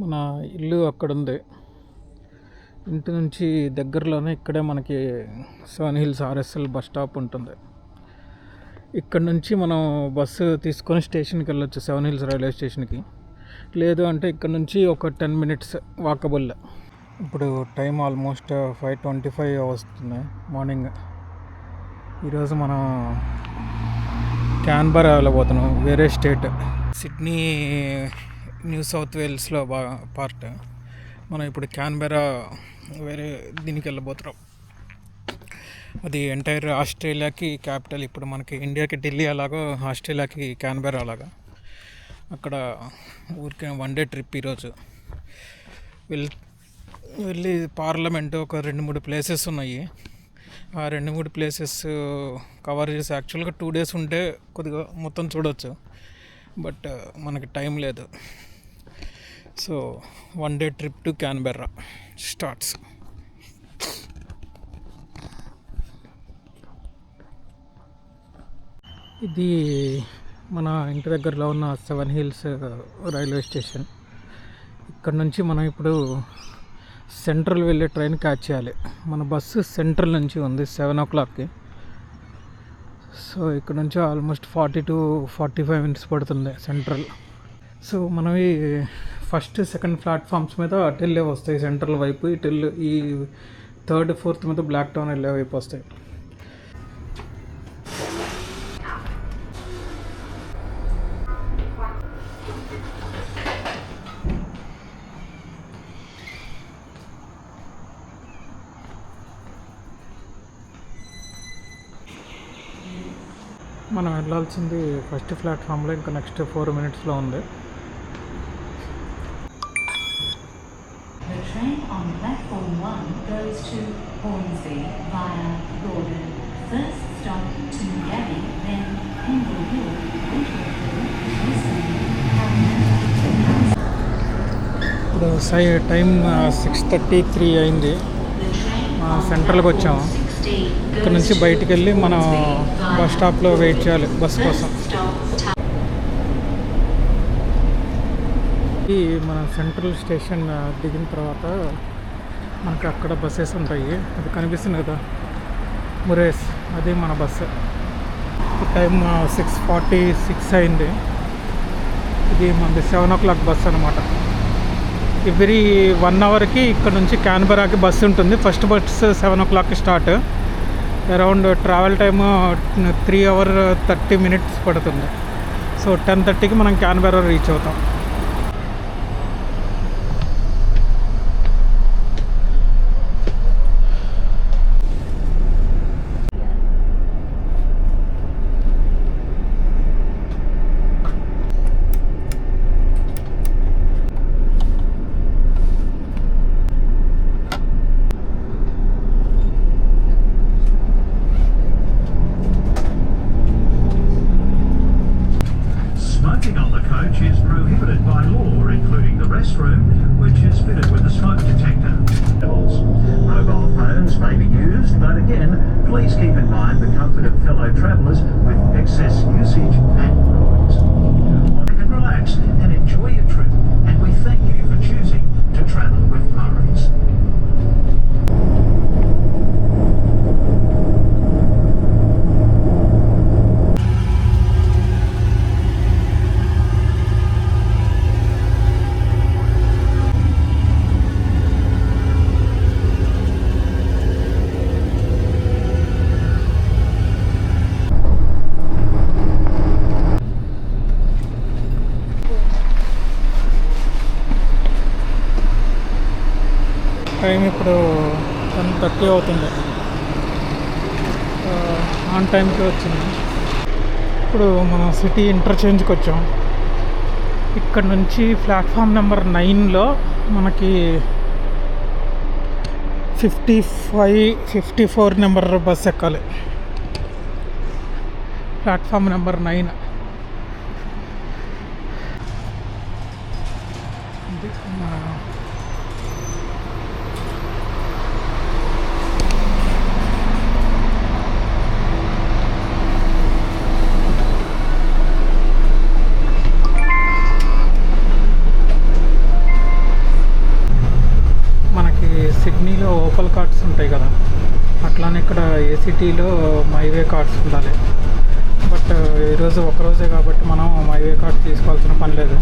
మన ఇల్లు అక్కడ ఉంది. ఇంటి నుంచి దగ్గరలోనే ఇక్కడే మనకి seven hills RSL bus stop ఉంటుంది. ఇక్కడ నుంచి మనం బస్సు తీసుకొని స్టేషన్కి వెళ్ళొచ్చు, సెవెన్ హిల్స్ రైల్వే స్టేషన్కి. లేదు అంటే ఇక్కడ నుంచి ఒక 10 minutes వాకబుల్. ఇప్పుడు టైం ఆల్మోస్ట్ 5:25 వస్తుంది మార్నింగ్. ఈరోజు మనం క్యాన్బరా వెళ్ళబోతున్నాం, వేరే స్టేట్. సిడ్నీ న్యూ సౌత్ వేల్స్లో పార్ట్. మనం ఇప్పుడు క్యాన్బెరా వేరే దీనికి వెళ్ళబోతున్నాం. అది ఎంటైర్ ఆస్ట్రేలియాకి క్యాపిటల్. ఇప్పుడు మనకి ఇండియాకి ఢిల్లీ అలాగో ఆస్ట్రేలియాకి క్యాన్బెరా అలాగా. అక్కడ ఊరికే 1 day ట్రిప్ ఈరోజు. వెళ్ళి పార్లమెంటు ఒక 2-3 ప్లేసెస్ ఉన్నాయి. ఆ 2-3 ప్లేసెస్ కవర్ చేసి యాక్చువల్గా 2 days ఉంటే కొద్దిగా మొత్తం చూడవచ్చు, బట్ మనకి టైం లేదు. So 1 day trip to Canberra starts. ఇది మన ఇంటి దగ్గరలో ఉన్న సెవెన్ హిల్స్ రైల్వే స్టేషన్. ఇక్కడ నుంచి మనం ఇప్పుడు సెంట్రల్ వెళ్ళే ట్రైన్ క్యాచ్ చేయాలి. మన బస్సు సెంట్రల్ నుంచి ఉంది 7 o'clockకి. సో ఇక్కడ నుంచి ఆల్మోస్ట్ 40 to 45 minutes పడుతుంది సెంట్రల్. సో మనవి ఫస్ట్ సెకండ్ ప్లాట్ఫామ్స్ మీద అటు వెళ్ళే వస్తాయి సెంట్రల్ వైపు. ఇటు ఈ 3rd 4th మీద బ్లాక్ టౌన్ వెళ్ళే వైపు వస్తాయి. మనం వెళ్ళాల్సింది ఫస్ట్ ప్లాట్ఫామ్లో, ఇంకా నెక్స్ట్ 4 minutesలో ఉంది. The train on platform 1 goes to Hornsby via Gordon. First stop to Gabby, then Pendle Hill, Winterfield, Western, ఇప్పుడు టైం 6:33 అయింది. సెంట్రల్కి వచ్చాము. ఇక్కడ నుంచి బయటికి వెళ్ళి మనం బస్ స్టాప్లో వెయిట్ చేయాలి బస్ కోసం. ఈ మన సెంట్రల్ స్టేషన్ దిగిన తర్వాత మనకు అక్కడ బస్సెస్ ఉంటాయి. అది కనిపిస్తుంది కదా, మురేస్, అది మన బస్సు. టైం 6:46 అయింది. ఇది మనది 7 o'clock బస్సు అనమాట. ఎవ్రీ 1 hourకి ఇక్కడ నుంచి క్యాన్బెరాకి బస్సు ఉంటుంది. ఫస్ట్ బస్సు 7 o'clockకి start. Around travel time 3 hours 30 minutes పడుతుంది. సో 10:30కి మనం క్యాన్బెరా రీచ్ అవుతాం. Smoking on the coach is prohibited by law, including the restroom, which is fitted with a smoke detector. Mobile phones may be used, but again, please keep in mind the comfort of fellow travellers with excess usage and noise. You can relax and enjoy your trip, and we thank you for choosing to travel with Murray's. Time ఇప్పుడు 10:30 అవుతుంది. On టైంకి వచ్చింది. ఇప్పుడు మనం city ఇంటర్చేంజ్కి వచ్చాం. ఇక్కడ నుంచి platform number 9లో మనకి 55-54 నెంబర్ బస్ ఎక్కాలి. Platform number 9. లోకల్ కార్డ్స్ ఉంటాయి కదా, అట్లానే ఇక్కడ ఏసీటీలో మైవే కార్డ్స్ ఉండాలి. బట్ ఈరోజు ఒకరోజే కాబట్టి మనం మైవే కార్డ్ తీసుకోవాల్సిన పని లేదు,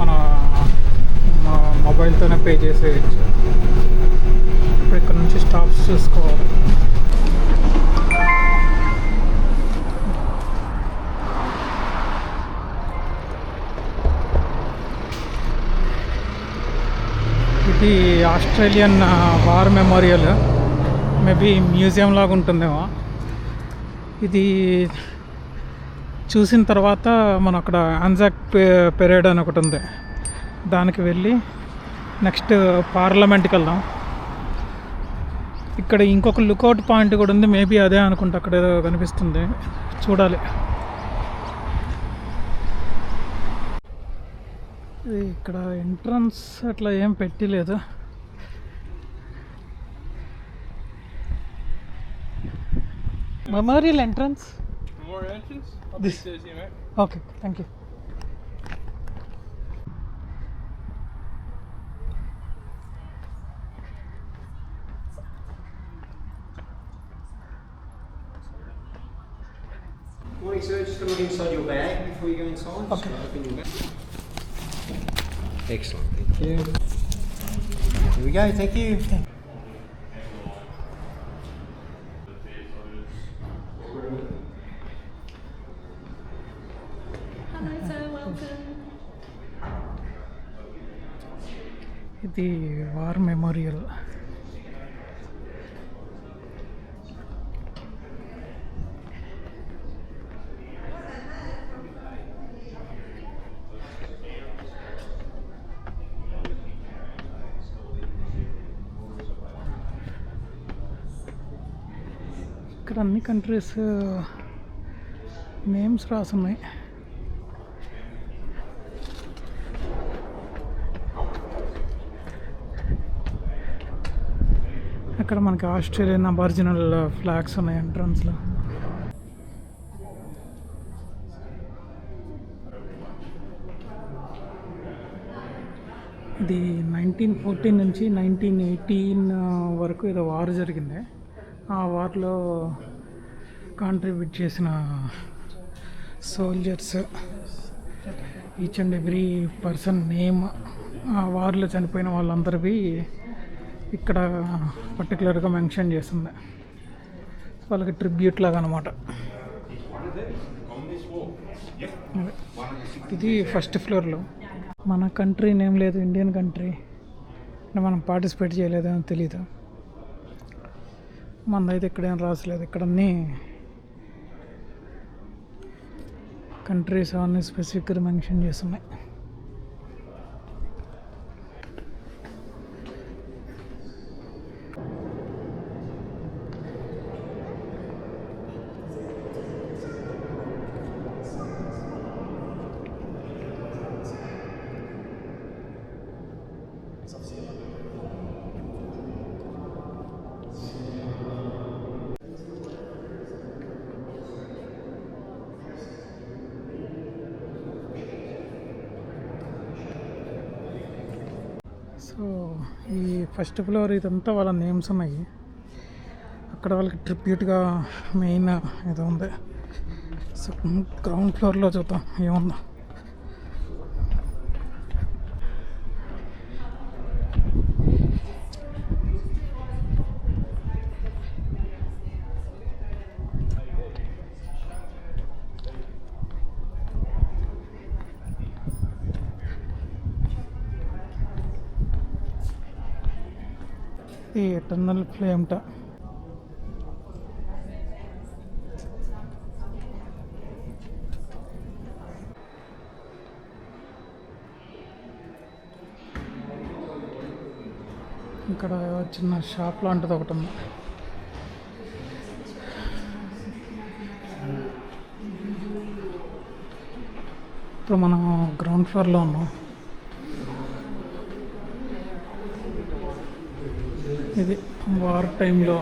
మన మొబైల్తోనే పే చేసేయచ్చు. ఇప్పుడు ఇక్కడ నుంచి స్టాప్స్ చూసుకోవాలి. ఇది Australian war memorial, maybe museum లాగా ఉంటుందేమో. ఇది చూసిన తర్వాత మనం అక్కడ అంజాక్ పెరేడ్ అని ఒకటి ఉంది, దానికి వెళ్ళి నెక్స్ట్ పార్లమెంట్కి వెళ్దాం. ఇక్కడ ఇంకొక లుకౌట్ పాయింట్ కూడా ఉంది, మేబీ అదే అనుకుంటా, అక్కడ ఏదో కనిపిస్తుంది, చూడాలి. ఇక్కడ ఎంట్రన్స్ అట్లా ఏం పెట్టలేదు. Memorial entrance. Okay, thank you. Morning, sir. Just going to look inside your bag before you go inside. Okay. Just open your bag. Excellent. Thank you. Here we go. Thank you. Hello, sir. Welcome. ఇది war memorial. ఇక్కడ అన్ని countries names రాసున్నాయి. అక్కడ మనకి Australian aboriginal flags ఉన్నాయి ఎంట్రన్స్లో. ఇది 1914 నుంచి 1918 వరకు ఏదో వార్ జరిగింది. ఆ వార్లో కాంట్రిబ్యూట్ చేసిన soldiers, each and every person name, ఆ వార్లో చనిపోయిన వాళ్ళందరివి ఇక్కడ పర్టికులర్గా మెన్షన్ చేస్తుంది. వాళ్ళకి ట్రిబ్యూట్ లాగా అనమాట. ఇది ఫస్ట్ ఫ్లోర్లో. మన కంట్రీ నేమ్ లేదు, ఇండియన్ కంట్రీ, మనం పార్టిసిపేట్ చేయలేదని తెలీదు. మనదైతే ఇక్కడేం రాసలేదు. ఇక్కడ అన్నీ కంట్రీస్ అవన్నీ స్పెసిఫిక్గా మెన్షన్ చేస్తున్నాయి. సో ఈ ఫస్ట్ ఫ్లోర్ ఇదంతా వాళ్ళ నేమ్స్ ఉన్నాయి. అక్కడ వాళ్ళకి ట్రిబ్యూట్గా మెయిన్ ఏదో ఉంది. సో గ్రౌండ్ ఫ్లోర్లో చూద్దాం ఏముందో. ఈ ఎటర్నల్ ఫ్లేమ్ట ఇక్కడ చిన్న షాప్ లాంటిది ఒకటి ఉంది. ఇప్పుడు మనం గ్రౌండ్ ఫ్లోర్లో ఉన్నాం. ఇది వార్ టైంలో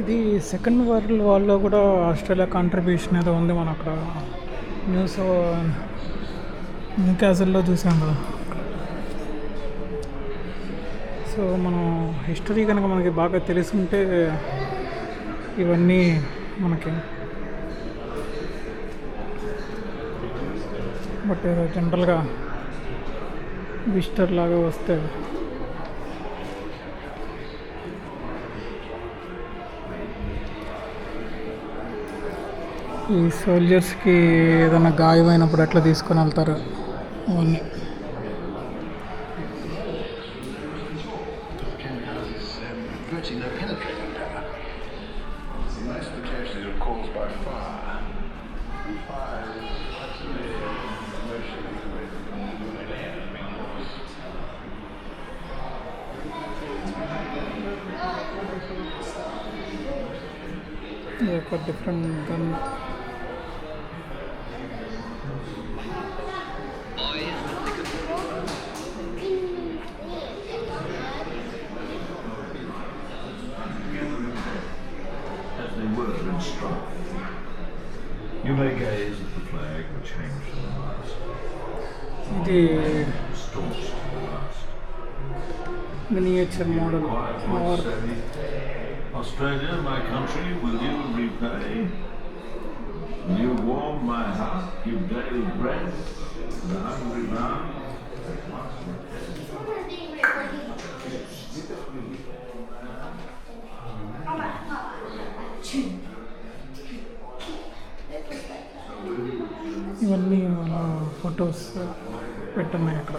ఇది సెకండ్ వరల్డ్ వార్లో కూడా ఆస్ట్రేలియా కాంట్రిబ్యూషన్ ఏదో ఉంది. మనం అక్కడ న్యూస్ క్యాజల్లో చూసాం కదా. సో మనం హిస్టరీ కనుక మనకి బాగా తెలుసుంటే ఇవన్నీ మనకి బట్ ఏదో జనరల్గా విజిటర్ లాగా వస్తే ఈ సోల్జర్స్కి ఏదైనా గాయమైనప్పుడు ఎట్లా తీసుకొని వెళ్తారు అవన్నీ. Virtually no penetrating power. Most fatalities are caused by fire. And fire is actually emotionally ఇది ఒక different gun. As they were in strife. You may gaze at the flag which hangs from the mast, ఇది staunch to the last. Miniature model Quiet voice said, Australia, my country, will you repay? Will you warm my heart, give daily bread to the hungry man? ఇవన్నీ మన photos పెట్టున్నాయి అక్కడ.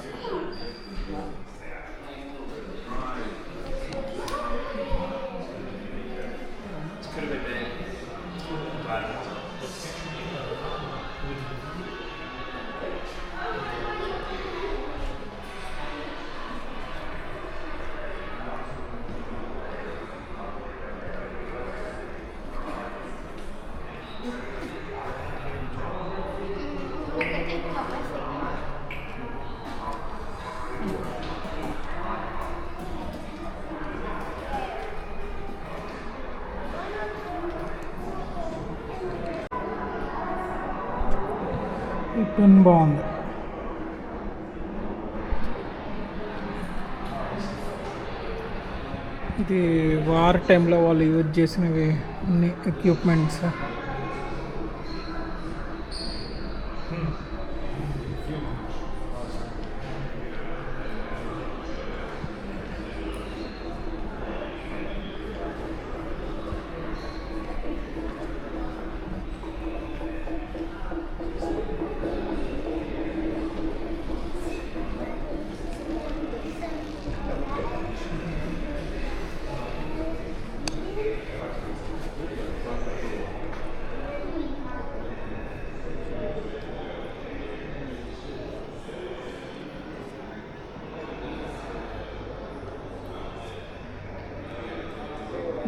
ఈ pen బాగుంది. ఇది war టైంలో వాళ్ళు use చేసినవి అన్ని ఎక్విప్మెంట్స్.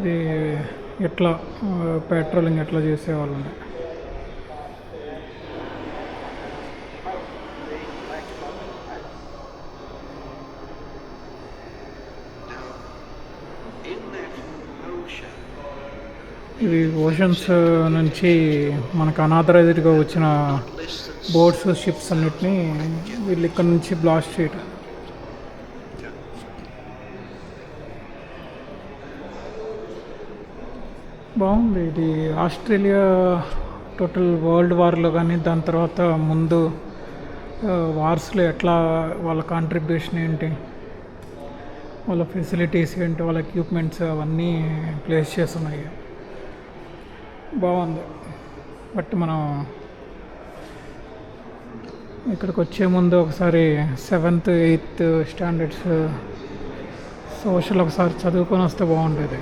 ఇది ఎట్లా పెట్రోలింగ్ ఎట్లా చేసేవాళ్ళండి. ఇవి ఓషన్స్ నుంచి మనకు అనాథరైజ్డ్గా వచ్చిన బోట్స్ షిప్స్ అన్నిటినీ వీళ్ళు ఇక్కడ నుంచి బ్లాస్ట్ చేయటం. బాగుంది. ఇది ఆస్ట్రేలియా టోటల్ వరల్డ్ వార్లో కానీ దాని తర్వాత ముందు వార్స్లో ఎట్లా వాళ్ళ కాంట్రిబ్యూషన్ ఏంటి, వాళ్ళ ఫెసిలిటీస్ ఏంటి, వాళ్ళ ఎక్విప్మెంట్స్ అవన్నీ ప్లేస్ చేస్తున్నాయి. బాగుంది. బట్ మనం ఇక్కడికి వచ్చే ముందు ఒకసారి 7th 8th స్టాండర్డ్స్ సోషల్ ఒకసారి చదువుకొని వస్తే బాగుంటుంది.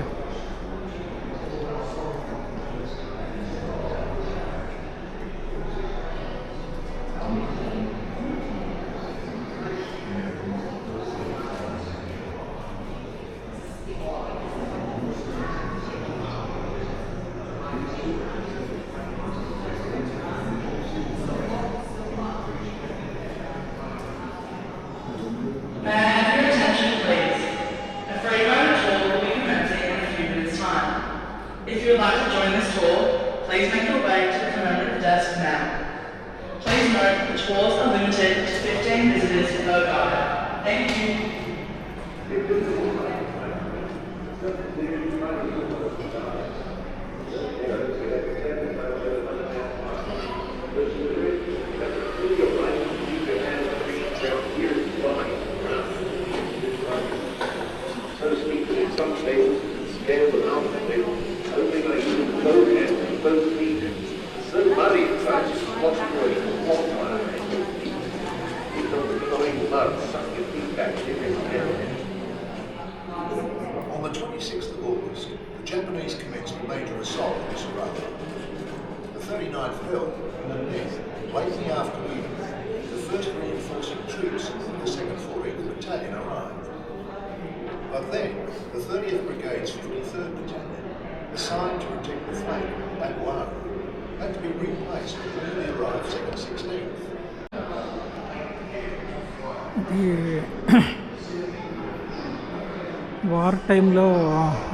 May I have your attention, please? A free roam tour will be commencing in a few minutes' time. If you would like to join this tour, please make your way to the commemorative desk now. Please note that the tours are limited to 15 visitors per guide. Thank you. So to speak, that in some states, scale them out, they only like both hands, both feet, so muddy, in fact, it's possible to walk on it. You don't becoming mud, suck your feet back, you can tell. On the 26th of August, the Japanese commenced a major assault on Saraya. The 39th Hill, underneath, late in the afternoon, the first reinforcing troops of the 2nd 14th Battalion arrived. But then, the 30th Brigade's 53rd Battalion, assigned to protect the flank at Guam, had to be replaced with the newly arrived 2nd 16th. ఇది war టైంలో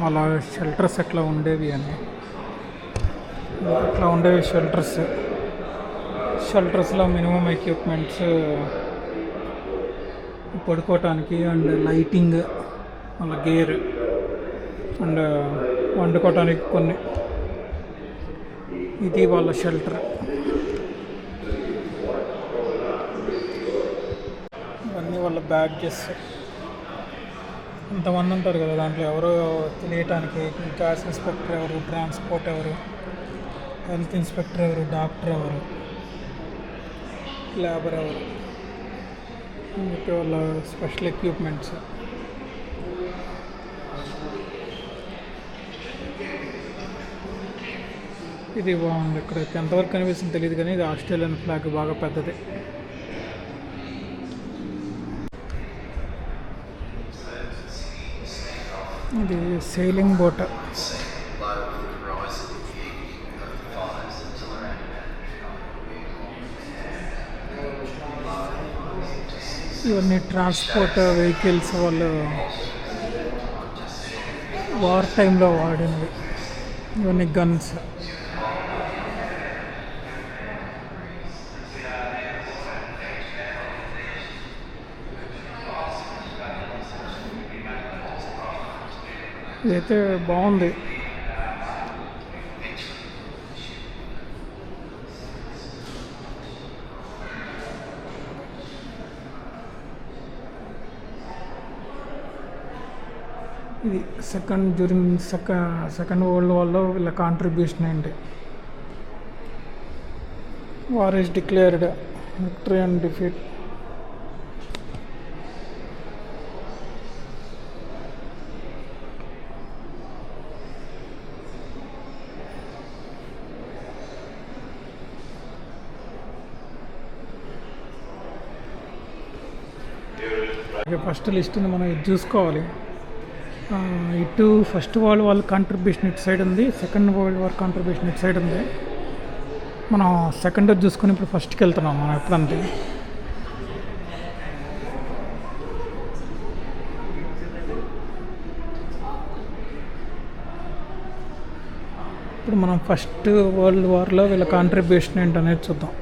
వాళ్ళ shelters ఎట్లా ఉండేవి అని, ఎట్లా ఉండేవి షెల్టర్స్లో minimum equipments, పడుకోవటానికి and lighting, వాళ్ళ gear and వండుకోవటానికి కొన్ని, ఇది వాళ్ళ షెల్టర్. ఇవన్నీ వాళ్ళ బ్యాడ్జెస్. ఇంతమంది ఉంటారు కదా దాంట్లో, ఎవరో తెలియటానికి గ్యాస్ ఇన్స్పెక్టర్ ఎవరు, ట్రాన్స్పోర్ట్ ఎవరు, హెల్త్ ఇన్స్పెక్టర్ ఎవరు, డాక్టర్ ఎవరు, లేబర్ ఎవరు, ఇంకా వాళ్ళ స్పెషల్ ఎక్విప్మెంట్స్. ఇది బాగుంది. ఇక్కడ ఎంతవరకు కనిపిస్తుంది తెలియదు కానీ ఇది ఆస్ట్రేలియన్ ఫ్లాగ్ బాగా పెద్దది. ఇది సెయిలింగ్ బోట్. ఇవన్నీ ట్రాన్స్పోర్ట్ వెహికల్స్ వాళ్ళు వార్ టైంలో వాడినవి. ఇవన్నీ గన్స్. ఇదైతే బాగుంది. ఇది సెకండ్ వరల్డ్ వార్లో వీళ్ళ కాంట్రిబ్యూషన్ ఏంటి. War is declared, victory and defeat. First లిస్ట్ని మనం ఇది చూసుకోవాలి. ఇటు ఫస్ట్ వరల్డ్ వార్ కాంట్రిబ్యూషన్ ఇటు సైడ్ ఉంది, సెకండ్ వరల్డ్ వార్ కాంట్రిబ్యూషన్ ఇటు సైడ్ ఉంది. మనం సెకండ్ చూసుకొని ఇప్పుడు ఫస్ట్కి వెళ్తున్నాం మనం ఎప్పుడంతే. ఇప్పుడు మనం ఫస్ట్ వరల్డ్ వార్లో వీళ్ళ కాంట్రిబ్యూషన్ ఏంటనేది చూద్దాం.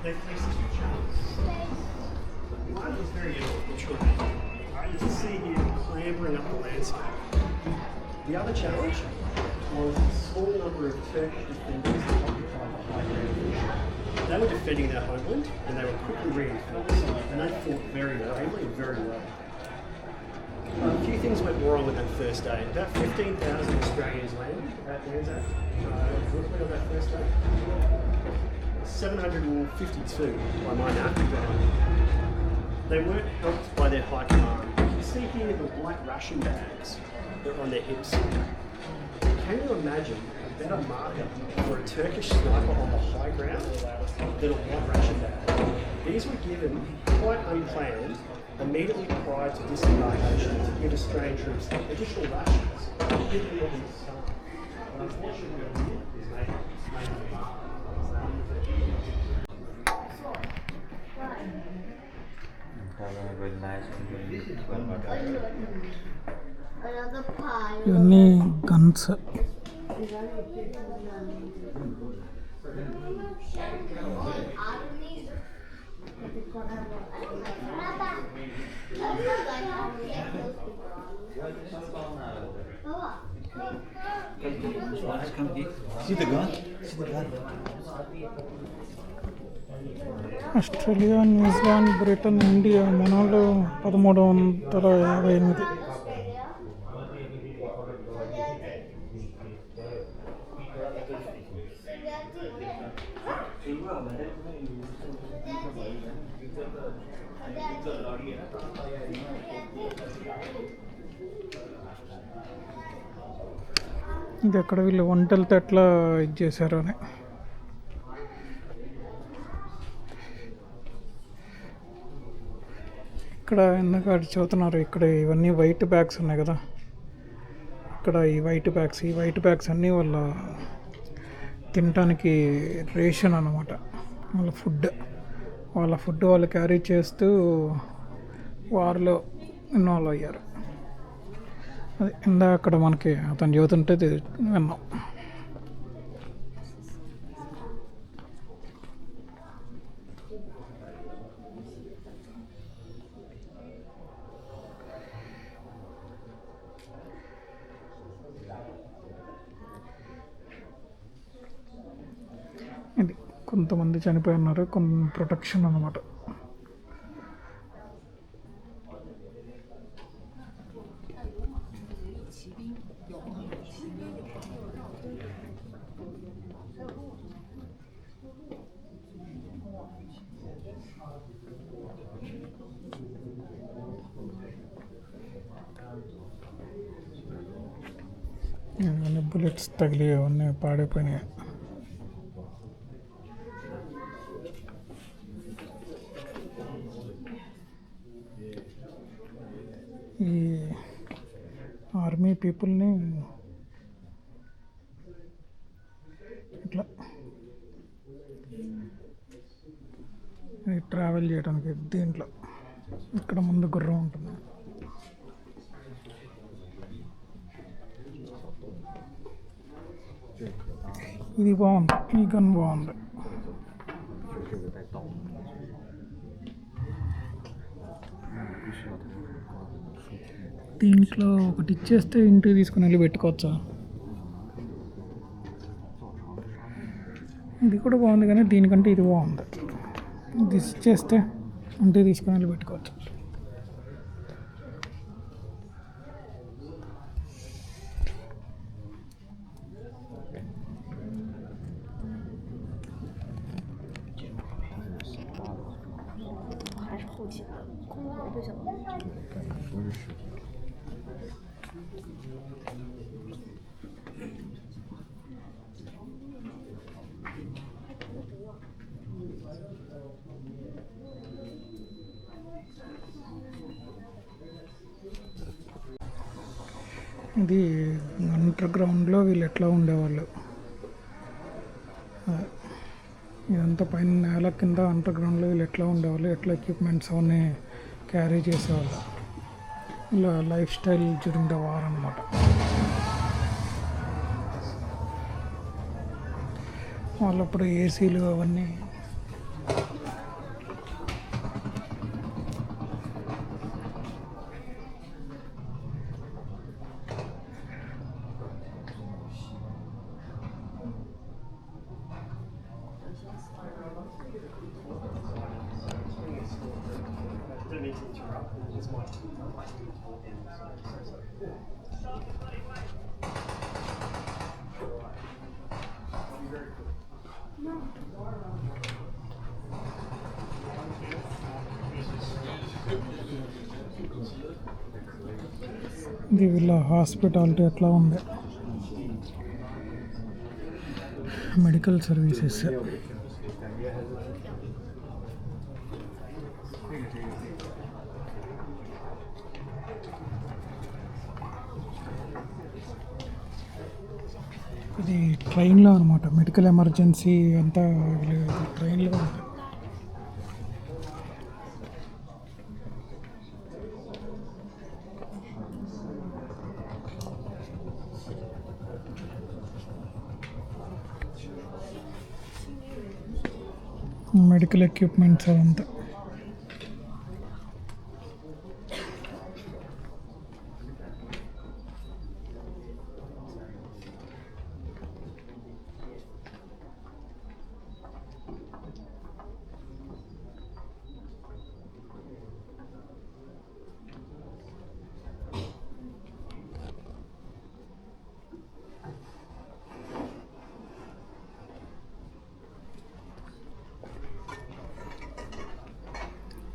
They face two challenges. One is very intriguing. Right? You can see here clambering up the landscape. The other challenge was a small number of Turkish defenders that occupied the high ground. They were defending their homeland and they were quickly reinforced, and they fought very bravely and very well. A few things went wrong on that first day. About 15,000 Australians landed at Anzac Brooklyn on that first day. 752 by my math. They weren't helped by their high command. You see here the white ration bags that are on their hips. Can you imagine a better marker for a Turkish sniper on the high ground than a white ration bag? These were given quite unplanned immediately prior to disembarkation to give Australian troops additional rations. Unfortunately, Another pie. ఇవన్నీ guns. See the gun? See the gun? Australia, New Zealand, Britain, India మన వాళ్ళు 1358. ఇది ఎక్కడ వీళ్ళు వంటలతో ఎట్లా ఇది చేశారు అని. ఇక్కడ ఎందుకు అటు చదువుతున్నారు, ఇక్కడ ఇవన్నీ వైట్ బ్యాగ్స్ ఉన్నాయి కదా, ఇక్కడ ఈ వైట్ బ్యాగ్స్ అన్నీ వాళ్ళ తినటానికి రేషన్ అన్నమాట. వాళ్ళ ఫుడ్ వాళ్ళు క్యారీ చేస్తూ వారిలో ఇన్వాల్వ్ అయ్యారు. అది ఇందాక అక్కడ మనకి అతను చదువుతుంటే విన్నాం. ఇది కొంతమంది చనిపోయి ఉన్నారు, కొన్ని ప్రొటెక్షన్ అన్నమాట. ఇవన్నీ బుల్లెట్స్ తగిలి అవన్నీ పాడైపోయినాయి. ఈ ఆర్మీ పీపుల్ని ఇట్లా ట్రావెల్ చేయడానికి దీంట్లో ఇక్కడ ముందు గుర్రం ఉంటుంది. ఇది బాగుంది, ఈ గన్ బాగుంది. దీంట్లో ఒకటి ఇచ్చేస్తే ఇంటికి తీసుకుని వెళ్ళి పెట్టుకోవచ్చా? ఇది కూడా బాగుంది కానీ దీనికంటే ఇది బాగుంది. ఇది ఇచ్చేస్తే ఇంటికి తీసుకుని వెళ్ళి పెట్టుకోవచ్చు. 后期的空管对象。ఇది అండర్ గ్రౌండ్లో వీళ్ళు ఎట్లా ఉండేవాళ్ళు. ఇదంతా పైన నేల కింద అండర్ గ్రౌండ్లో వీళ్ళు ఎట్లా ఉండేవాళ్ళు, ఎట్లా ఎక్విప్మెంట్స్ అవన్నీ క్యారీ చేసేవాళ్ళు. ఇలా life style during the war అనమాట. వాళ్ళప్పుడు ఏసీలు అవన్నీ Don't need to interrupt. It's my ఇది వీళ్ళ హాస్పిటాలిటీ ఎట్లా ఉంది, మెడికల్ సర్వీసెస్. ఇది ట్రైన్లో అనమాట, మెడికల్ ఎమర్జెన్సీ అంతా ట్రైన్లో ఉంది. మెడికల్ ఎక్విప్మెంట్స్ అవంతా.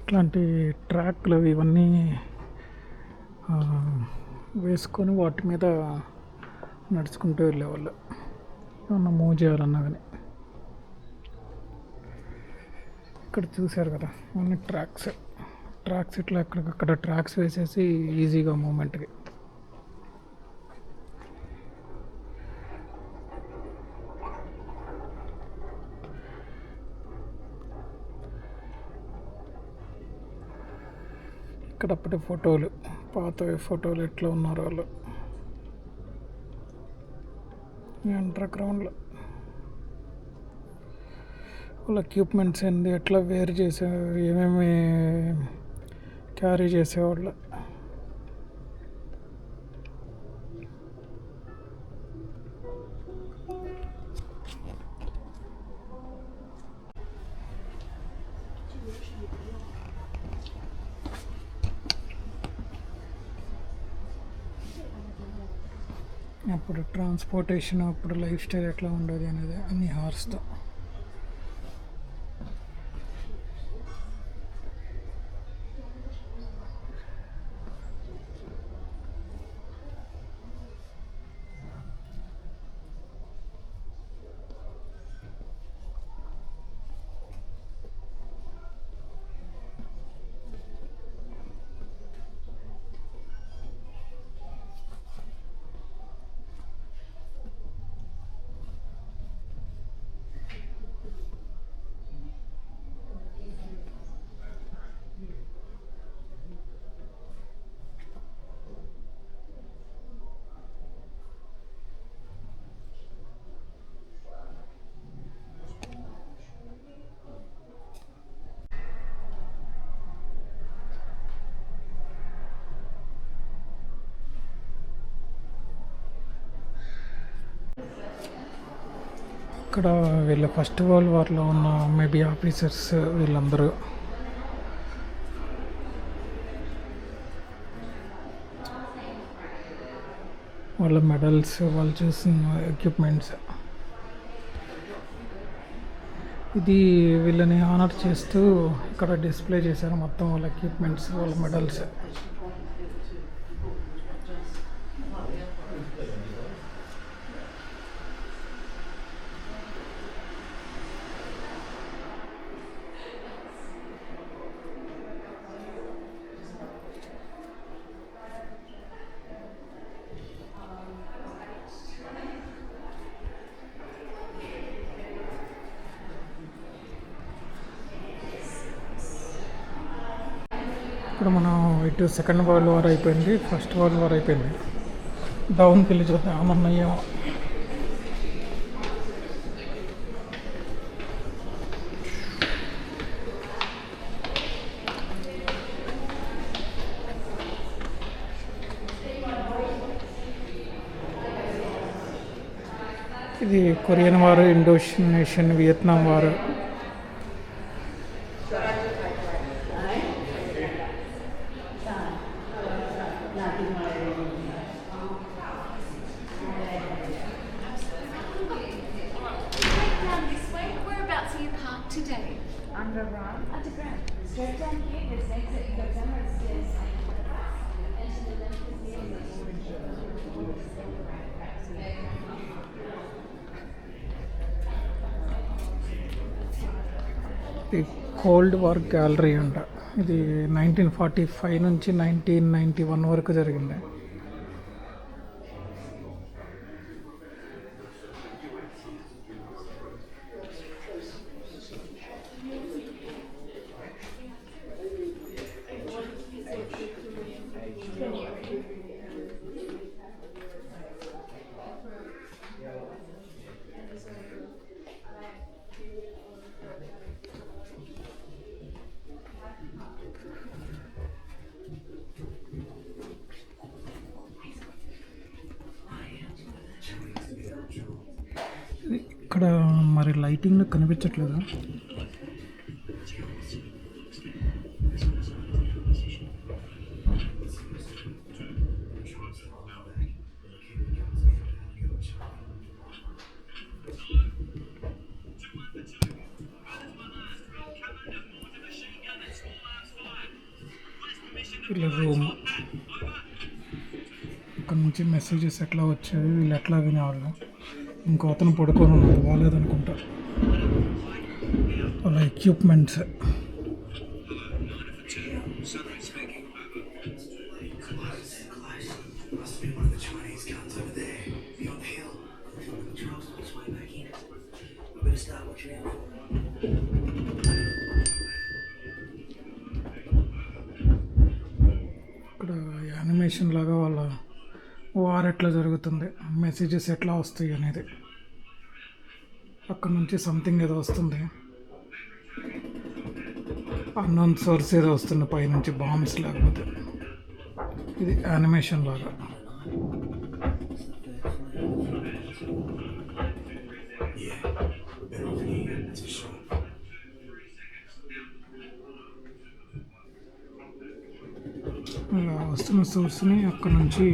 ఇట్లాంటి ట్రాక్లు ఇవన్నీ వేసుకొని వాటి మీద నడుచుకుంటూ వెళ్ళేవాళ్ళు ఏమన్నా మూవ్ చేయాలన్నా కానీ. ఇక్కడ చూశారు కదా అన్ని ట్రాక్స్ ఇట్లా ఎక్కడికక్కడ ట్రాక్స్ వేసేసి ఈజీగా మూమెంట్కి. ఇక్కడ అప్పటి ఫోటోలు, పాత ఫోటోలు ఎట్లా ఉన్నారు వాళ్ళు అండర్ గ్రౌండ్లో. వాళ్ళ ఎక్విప్మెంట్స్ ఏంది, ఎట్లా వేరు చేసే, ఏమేమి క్యారీ చేసేవాళ్ళు. అప్పుడు ట్రాన్స్పోర్టేషన్, అప్పుడు లైఫ్ స్టైల్ ఎట్లా ఉండేది అనేది అన్ని హార్స్తో. ఇక్కడ వీళ్ళ ఫస్ట్ వరల్డ్ వార్లో ఉన్న మేబీ ఆఫీసర్స్ వీళ్ళందరూ. వాళ్ళ మెడల్స్, వాళ్ళు చూసిన ఎక్విప్మెంట్స్. ఇది వీళ్ళని ఆనర్ చేస్తూ ఇక్కడ డిస్ప్లే చేశారు మొత్తం వాళ్ళ ఎక్విప్మెంట్స్ వాళ్ళ మెడల్స్. ఇప్పుడు మనం ఇటు సెకండ్ వరల్డ్ వార్ అయిపోయింది, ఫస్ట్ వరల్డ్ వార్ అయిపోయింది. డౌన్కి వెళ్ళి చూద్దాం ఏమన్నాయేమో. ఇది Korean war, Indonesian, Vietnam war. Whereabouts are you parked today? Underground. Underground. Straight down here. There's an exit. You go down those stairs. ఇది కోల్డ్ వార్ గ్యాలరీ అంట. ఇది 1945 నుంచి 1991 వరకు జరిగింది. ఇక్కడ మరి లైటింగ్ కనిపించట్లేదు. ఇలా రూమ్, ఇక్కడ నుంచి మెసేజెస్ ఎట్లా వచ్చేవి, వీళ్ళు ఎట్లా వినేవాళ్ళు. ఇంకో అతను పడుకొని ఉన్నాడు, బాగాలేదనుకుంటా. వాళ్ళ ఎక్విప్మెంట్స్. ఇక్కడ యానిమేషన్ లాగా వాళ్ళ వార్ ఎట్లా జరుగుతుంది, మెసేజెస్ ఎట్లా వస్తాయి అనేది. అక్కడ నుంచి సంథింగ్ ఏదో వస్తుంది, అన్నోన్ సోర్స్ ఏదో వస్తుంది పైనుంచి, బాంబ్స్ లేకపోతే. ఇది యానిమేషన్ లాగా. వస్తున్న సోర్స్ని అక్కడ నుంచి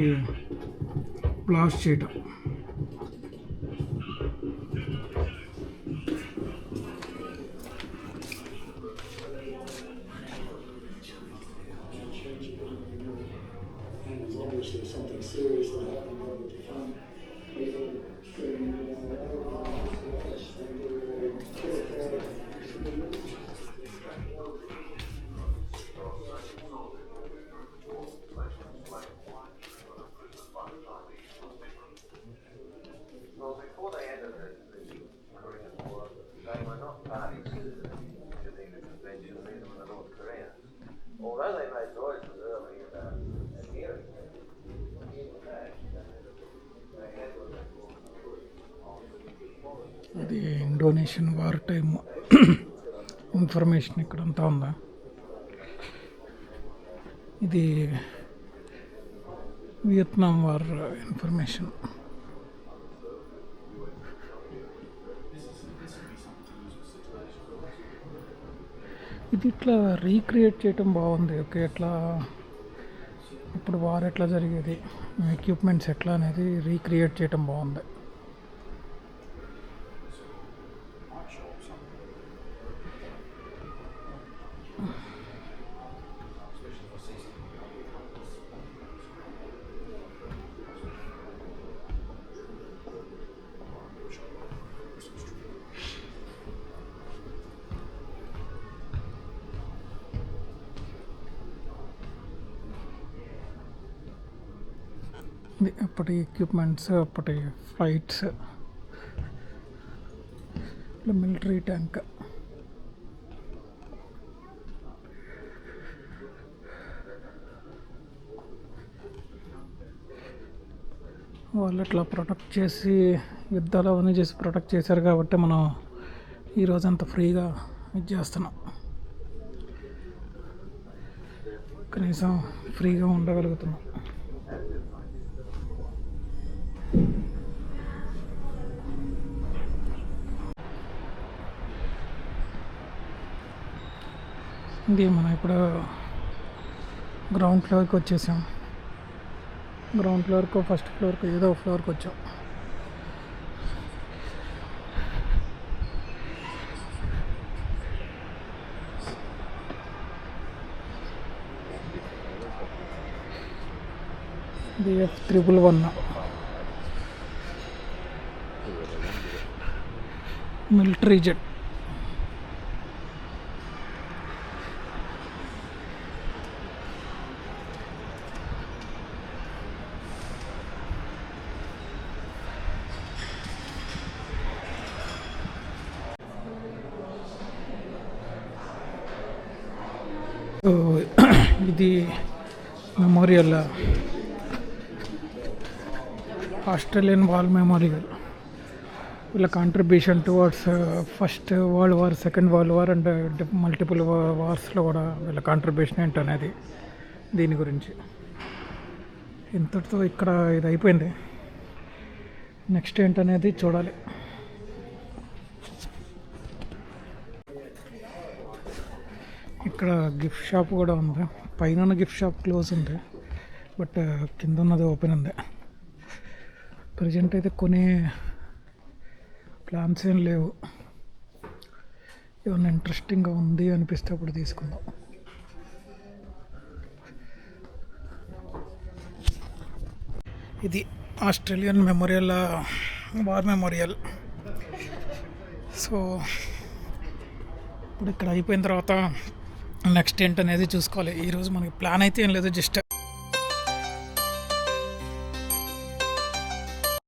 బ్లాస్ట్ చేయటం. అది ఇండోనేషియన్ వార్ టైమ్ ఇన్ఫర్మేషన్ ఇక్కడంతా ఉందా. ఇది వియత్నాం వార్ ఇన్ఫర్మేషన్. ఇది ఇట్లా రీక్రియేట్ చేయటం బాగుంది. ఓకే, ఎట్లా ఇప్పుడు వార్ ఎట్లా జరిగేది, ఎక్విప్మెంట్స్ ఎట్లా అనేది రీక్రియేట్ చేయటం బాగుంది. ఇది అప్పటి ఎక్విప్మెంట్స్, అప్పటి ఫ్లైట్స్, మిలిటరీ ట్యాంక్. వాళ్ళు ఇట్లా ప్రొటెక్ట్ చేసి, యుద్ధాలు అవన్నీ చేసి ప్రొటెక్ట్ చేశారు కాబట్టి మనం ఈరోజు అంత ఫ్రీగా ఇది చేస్తున్నాం. కనీసం ఫ్రీగా ఉండగలుగుతున్నాం. ఇది మనం ఇప్పుడు గ్రౌండ్ ఫ్లోర్కి వచ్చేసాం. గ్రౌండ్ ఫ్లోర్కు, ఫస్ట్ ఫ్లోర్కు, ఏదో ఫ్లోర్కి వచ్చాం. BF-111 military jet. ఇది మెమోరియల్, ఆస్ట్రేలియన్ వార్ మెమోరియల్. వీళ్ళ contribution towards first world war, second world war and multiple వార్స్లో కూడా వీళ్ళ కాంట్రిబ్యూషన్ ఏంటనేది దీని గురించి. ఇంతటితో ఇక్కడ ఇది అయిపోయింది. నెక్స్ట్ ఏంటనేది చూడాలి. ఇక్కడ గిఫ్ట్ షాప్ కూడా ఉంది. పైన గిఫ్ట్ షాప్ క్లోజ్ ఉంది, బట్ కింద ఉన్నది ఓపెన్ ఉంది. ప్రజెంట్ అయితే కొనే ప్లాన్స్ ఏం లేవు. ఏమన్నా ఇంట్రెస్టింగ్గా ఉంది అనిపిస్తే అప్పుడు తీసుకుందాం. ఇది Australian memorial, war memorial. So ఇప్పుడు ఇక్కడ అయిపోయిన తర్వాత నెక్స్ట్ ఏంటనేది చూసుకోవాలి. ఈరోజు మనకి ప్లాన్ అయితే ఏం లేదు, జస్ట్